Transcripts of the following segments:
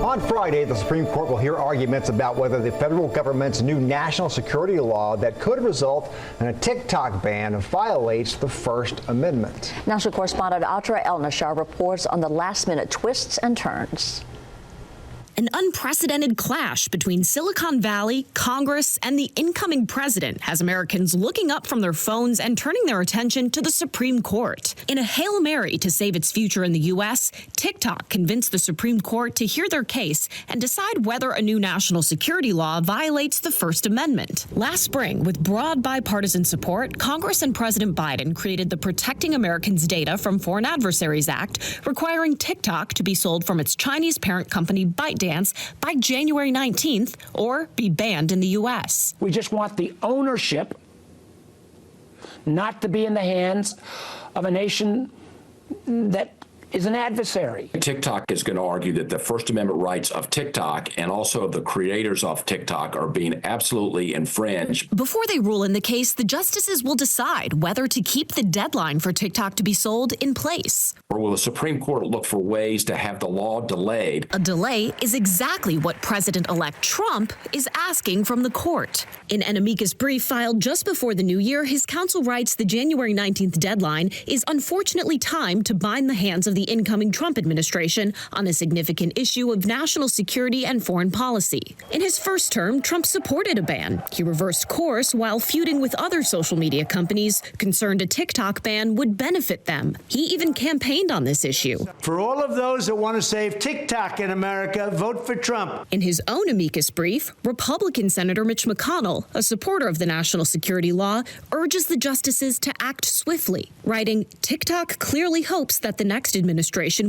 On Friday, the Supreme Court will hear arguments about whether the federal government's new national security law that could result in a TikTok ban violates the First Amendment. National correspondent Atra El-Nashar reports on the last-minute twists and turns. An unprecedented clash between Silicon Valley, Congress, and the incoming president has Americans looking up from their phones and turning their attention to the Supreme Court. In a Hail Mary to save its future in the U.S., TikTok convinced the Supreme Court to hear their case and decide whether a new national security law violates the First Amendment. Last spring, with broad bipartisan support, Congress and President Biden created the Protecting Americans' Data from Foreign Adversaries Act, requiring TikTok to be sold from its Chinese parent company ByteDance by January 19th or be banned in the U.S. We just want the ownership not to be in the hands of a nation that is an adversary. TikTok is going to argue that the First Amendment rights of TikTok and also of the creators of TikTok are being absolutely infringed. Before they rule in the case, the justices will decide whether to keep the deadline for TikTok to be sold in place. Or will the Supreme Court look for ways to have the law delayed? A delay is exactly what President-elect Trump is asking from the court. In an amicus brief filed just before the new year, his counsel writes the January 19th deadline is unfortunately timed to bind the hands of the incoming Trump administration on a significant issue of national security and foreign policy. In his first term, Trump supported a ban. He reversed course while feuding with other social media companies, concerned a TikTok ban would benefit them. He even campaigned on this issue. For all of those that want to save TikTok in America, vote for Trump. In his own amicus brief, Republican Senator Mitch McConnell, a supporter of the national security law, urges the justices to act swiftly, writing, TikTok clearly hopes that the next administration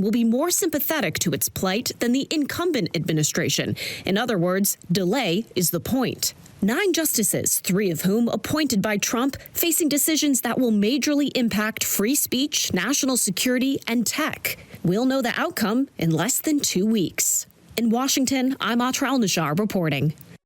will be more sympathetic to its plight than the incumbent administration. In other words, delay is the point. 9 justices, 3 of whom appointed by Trump, facing decisions that will majorly impact free speech, national security, and tech. We'll know the outcome in less than 2 weeks. In Washington, I'm Atra El-Nashar reporting.